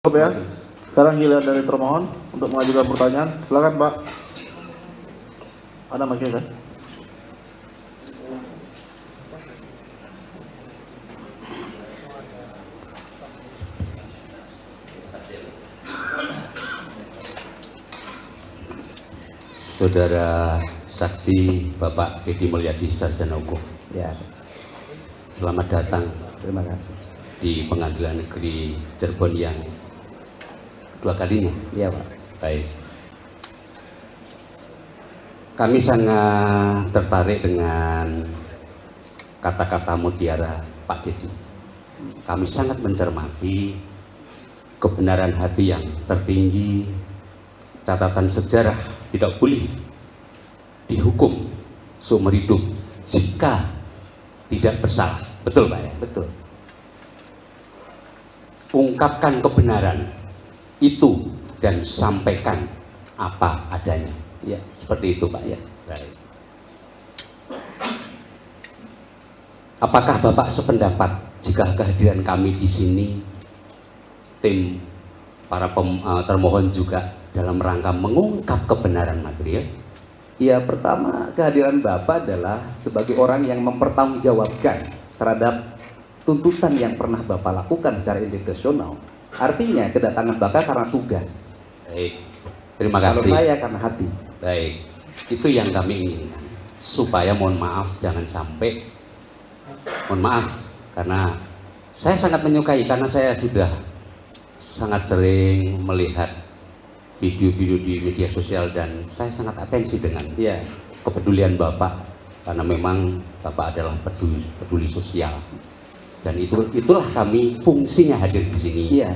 Ya, sekarang giliran dari termohon untuk mengajukan pertanyaan. Silakan Pak. Ada maknya kan? Saudara saksi Bapak Deddy Mulyadi Sarjana Hukum. Ya, Selamat datang terima kasih. di Pengadilan Negeri Cirebon yang kedua kalinya. Iya, Pak. Baik. Kami sangat tertarik dengan kata-kata mutiara Pak Deddy. Kami sangat mencermati kebenaran hati yang tertinggi, catatan sejarah tidak boleh dihukum seumur hidup jika tidak bersalah. Betul Pak ya? Betul. Ungkapkan kebenaran itu dan sampaikan apa adanya. Ya, Seperti itu Pak ya. Baik. Apakah Bapak sependapat jika kehadiran kami di sini, tim para termohon juga dalam rangka mengungkap kebenaran material? Ya, pertama kehadiran Bapak adalah sebagai orang yang mempertanggungjawabkan terhadap tuntutan yang pernah Bapak lakukan secara institusional. Artinya kedatangan Bapak karena tugas. Baik, terima Kalau kasih. saya karena hati. Baik, itu yang kami inginkan. Supaya mohon maaf jangan sampai, mohon maaf karena saya sangat menyukai, karena saya sudah sangat sering melihat video-video di media sosial dan saya sangat atensi dengan Ya, kepedulian Bapak, karena memang Bapak adalah peduli sosial dan itulah kami fungsinya hadir di sini. iya.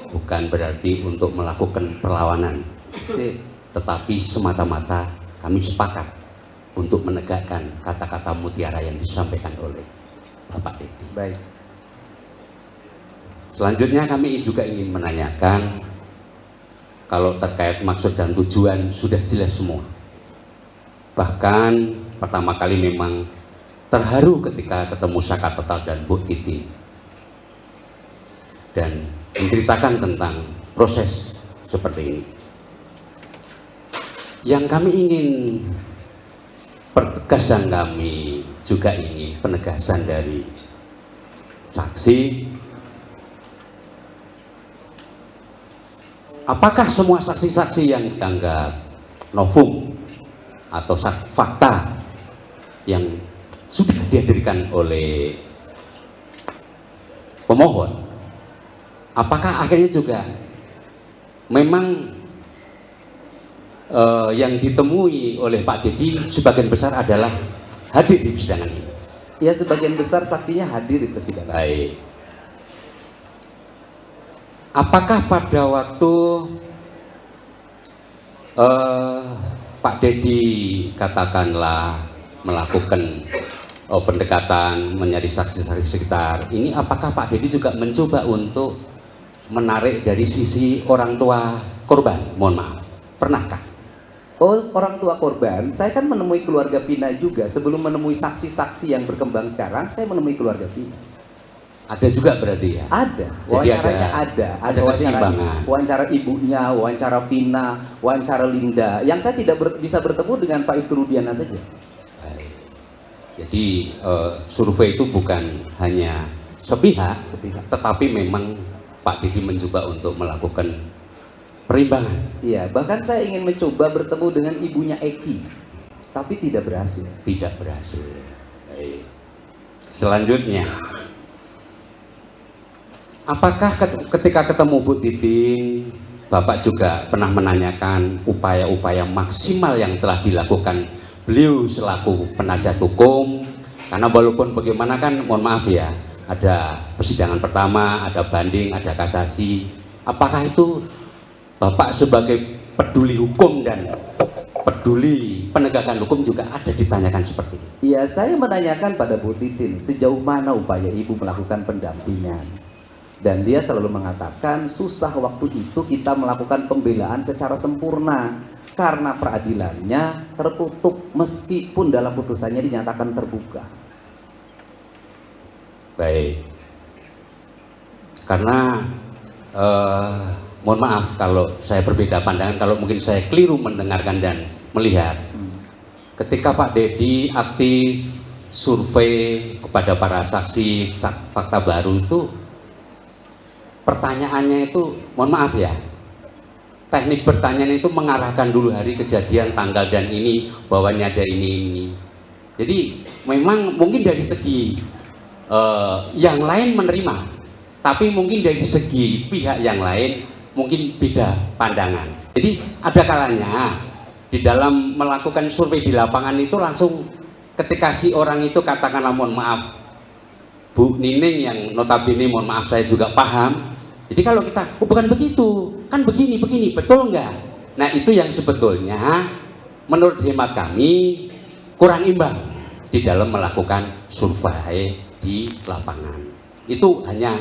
Bukan berarti untuk melakukan perlawanan, Sip. tetapi semata-mata kami sepakat untuk menegakkan kata-kata mutiara yang disampaikan oleh Bapak Deddy. Baik. Selanjutnya kami juga ingin menanyakan, kalau terkait maksud dan tujuan sudah jelas semua. Bahkan pertama kali memang terharu ketika ketemu Saka Total dan Bu Titi dan menceritakan tentang proses seperti ini. Yang kami ingin pertegasan, kami juga ingin penegasan dari saksi. Apakah semua saksi-saksi yang dianggap novum atau fakta yang sudah dihadirkan oleh pemohon, apakah akhirnya juga memang yang ditemui oleh Pak Deddy sebagian besar adalah hadir di persidangan ini? Ya, sebagian besar saksinya hadir di persidangan. Baik. Apakah pada waktu Pak Deddy katakanlah melakukan pendekatan mencari saksi-saksi sekitar ini, apakah Pak Deddy juga mencoba untuk menarik dari sisi orang tua korban? Mohon maaf, pernahkah? Oh, orang tua korban, saya kan menemui keluarga Pina juga. Sebelum menemui saksi-saksi yang berkembang sekarang, saya menemui keluarga Pina. Ada juga berarti ya? Ada, Jadi wawancaranya ada keseimbangan. wawancara ibunya, wawancara Vina, wawancara Linda. Yang saya tidak bisa bertemu dengan Pak Ibtu Rudiana saja. Baik. Jadi survei itu bukan hanya sepihak, tetapi memang Pak Deddy mencoba untuk melakukan perimbangan. Iya, bahkan saya ingin mencoba bertemu dengan ibunya Eki, tapi tidak berhasil. Tidak berhasil. Baik. Selanjutnya, apakah ketika ketemu Bu Titi, Bapak juga pernah menanyakan upaya-upaya maksimal yang telah dilakukan beliau selaku penasihat hukum? Karena walaupun bagaimana kan, mohon maaf ya, ada persidangan pertama, ada banding, ada kasasi. Apakah itu Bapak sebagai peduli hukum dan peduli penegakan hukum juga ada ditanyakan seperti ini? Iya, saya menanyakan pada Bu Titin sejauh mana upaya ibu melakukan pendampingan. Dan dia selalu mengatakan susah waktu itu kita melakukan pembelaan secara sempurna karena peradilannya tertutup meskipun dalam putusannya dinyatakan terbuka. Baik. Karena mohon maaf kalau saya berbeda pandangan, kalau mungkin saya keliru mendengarkan dan melihat. Ketika Pak Dedi aktif survei kepada para saksi fakta baru itu, pertanyaannya itu, mohon maaf ya, teknik pertanyaan itu mengarahkan dulu hari kejadian, tanggal dan ini, bahwa ini ada ini. Jadi memang mungkin dari segi yang lain menerima, tapi mungkin dari segi pihak yang lain mungkin beda pandangan. Jadi ada kalanya di dalam melakukan survei di lapangan itu langsung ketika si orang itu katakanlah, mohon maaf Bu Nining yang notabene mohon maaf saya juga paham, jadi kalau kita bukan begitu, kan begini, betul nggak? Nah itu yang sebetulnya menurut hemat kami kurang imbang di dalam melakukan survei di lapangan. Itu hanya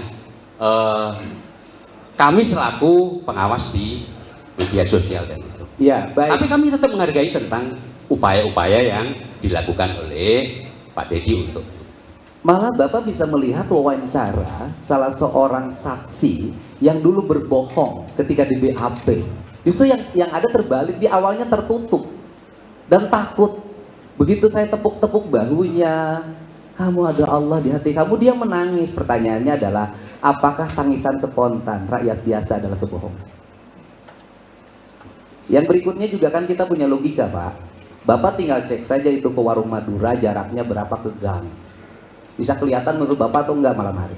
kami selaku pengawas di media sosial dan itu. Ya, baik. Tapi kami tetap menghargai tentang upaya-upaya yang dilakukan oleh Pak Dedi untuk. Malah Bapak bisa melihat wawancara salah seorang saksi yang dulu berbohong ketika di BAP. Justru yang ada terbalik, di awalnya tertutup dan takut. Begitu saya tepuk-tepuk bahunya, kamu ada Allah di hati kamu, dia menangis. Pertanyaannya adalah, apakah tangisan spontan rakyat biasa adalah kebohongan? Yang berikutnya juga kan kita punya logika, Pak. Bapak tinggal cek saja itu ke warung Madura, jaraknya berapa ke gang. Bisa kelihatan menurut Bapak atau enggak malam hari?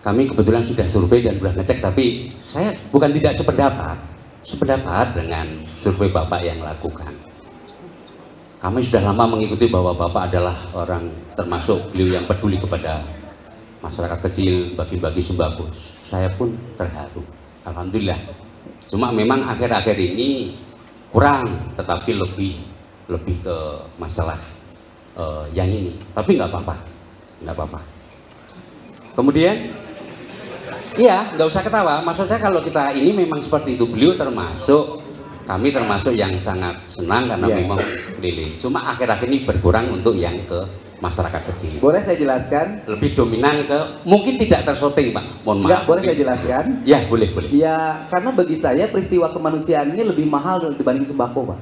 Kami kebetulan sudah survei dan sudah ngecek, tapi saya bukan tidak sependapat dengan survei Bapak yang lakukan. Kami sudah lama mengikuti bahwa Bapak adalah orang termasuk beliau yang peduli kepada masyarakat kecil, bagi-bagi sembako. Saya pun terharu, alhamdulillah. Cuma memang akhir-akhir ini kurang, tetapi lebih ke masalah yang ini. Tapi nggak apa-apa. Kemudian, iya, nggak usah ketawa. Maksud saya kalau kita ini memang seperti itu, kami termasuk yang sangat senang karena memang keliling. Cuma akhir-akhir ini berkurang untuk yang ke masyarakat kecil. Boleh saya jelaskan? Lebih dominan ke, mungkin tidak tersorting Pak, mohon maaf. Enggak, boleh saya jelaskan? Ya, boleh. Ya, karena bagi saya peristiwa kemanusiaan ini lebih mahal dibanding sembako, Pak.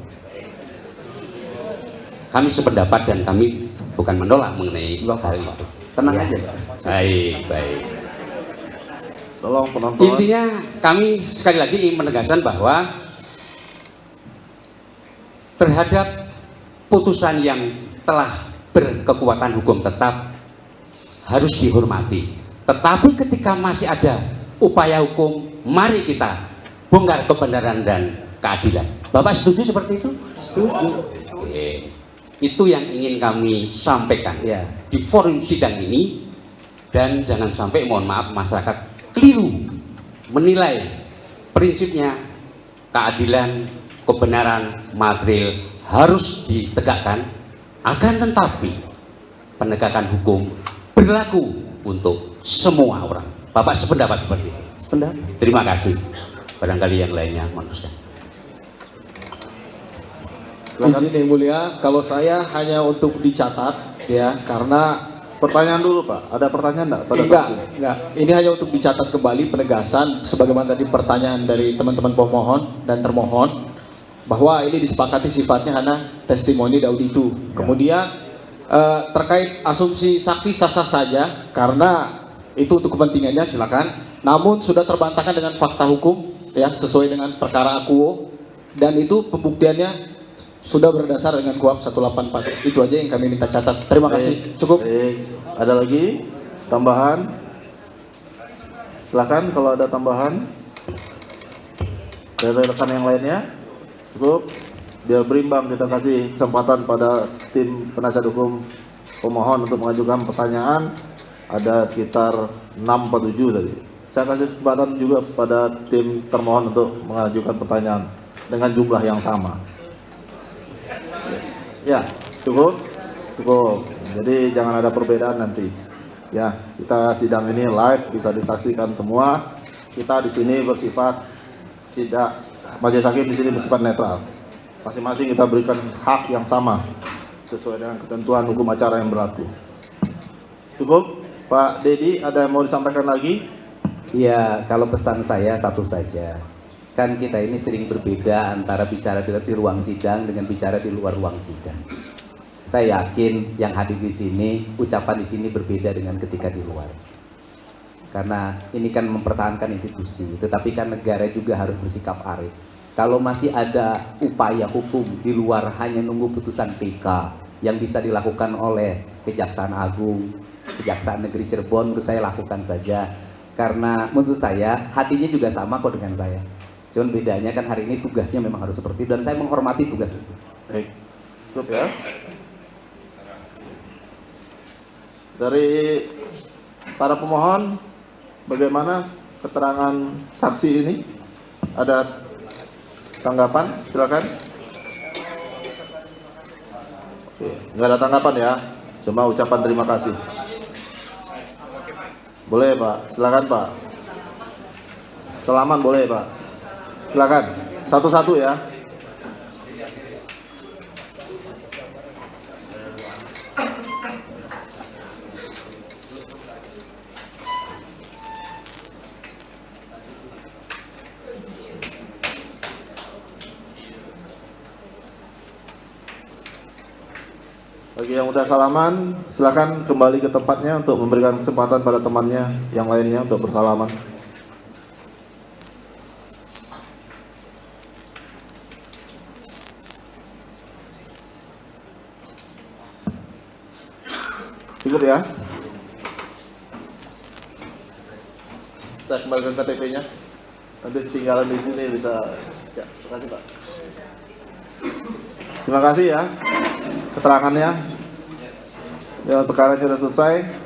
Kami sependapat dan kami bukan menolak mengenai hal itu. Tenang Ya. aja, Pak. Baik. Tolong penonton. Intinya kami sekali lagi ingin menegaskan bahwa terhadap putusan yang telah berkekuatan hukum tetap harus dihormati. Tetapi ketika masih ada upaya hukum, mari kita bongkar kebenaran dan keadilan. Bapak setuju seperti itu? Setuju. Oke. Itu yang ingin kami sampaikan di forum sidang ini, dan jangan sampai mohon maaf masyarakat keliru menilai prinsipnya keadilan, kebenaran material harus ditegakkan. Akan tetapi penegakan hukum berlaku untuk semua orang. Bapak sependapat seperti itu? Sependapat. Terima kasih. Barangkali yang lainnya manusia. Izin yang mulia, kalau saya hanya untuk dicatat ya, karena Pertanyaan dulu Pak, ada pertanyaan enggak pada saksi? enggak. Ini hanya untuk dicatat kembali penegasan sebagaimana tadi pertanyaan dari teman-teman pemohon dan termohon, bahwa ini disepakati sifatnya hanya testimoni auditu. Kemudian terkait asumsi saksi sah-sah saja karena itu untuk kepentingannya, silakan. Namun sudah terbantahkan dengan fakta hukum ya, sesuai dengan perkara akuo, dan itu pembuktiannya sudah berdasar dengan KUHP 184. Itu aja yang kami minta catat. Terima kasih. Cukup. Baik. Ada lagi tambahan? Silakan kalau ada tambahan dari rekan yang lainnya. Cukup. Biar berimbang, kita kasih kesempatan pada tim penasihat hukum pemohon untuk mengajukan pertanyaan. Ada sekitar 647 tadi. Saya kasih kesempatan juga pada tim termohon untuk mengajukan pertanyaan dengan jumlah yang sama. Ya, cukup. Jadi jangan ada perbedaan nanti. Ya, kita sidang ini live, bisa disaksikan semua. Kita di sini bersifat tidak, majelis hakim di sini bersifat netral. Masing-masing kita berikan hak yang sama sesuai dengan ketentuan hukum acara yang berlaku. Cukup, Pak Dedi, ada yang mau disampaikan lagi? Ya, kalau pesan saya satu saja. Kan kita ini sering berbeda antara bicara di ruang sidang dengan bicara di luar ruang sidang. Saya yakin yang hadir di sini, ucapan di sini berbeda dengan ketika di luar. Karena ini kan mempertahankan institusi, tetapi kan negara juga harus bersikap arif. Kalau masih ada upaya hukum di luar hanya nunggu putusan PK yang bisa dilakukan oleh Kejaksaan Agung, Kejaksaan Negeri Cirebon, menurut saya lakukan saja. Karena menurut saya hatinya juga sama kok dengan saya. Cuman bedanya kan hari ini tugasnya memang harus seperti itu dan saya menghormati tugas itu. Baik, cukup ya. Dari para pemohon, bagaimana keterangan saksi ini? Ada tanggapan? Silakan. Oke, nggak ada tanggapan ya, cuma ucapan terima kasih. Boleh Pak, silakan Pak. Salaman boleh Pak. Silakan, satu-satu ya. Bagi yang udah salaman, silakan kembali ke tempatnya untuk memberikan kesempatan pada temannya yang lainnya untuk bersalaman. Cukup ya. Saya kembalikan KTP-nya. Nanti ketinggalan di sini bisa. Ya, terima kasih Pak. Terima kasih ya keterangannya. Ya, perkara sudah selesai.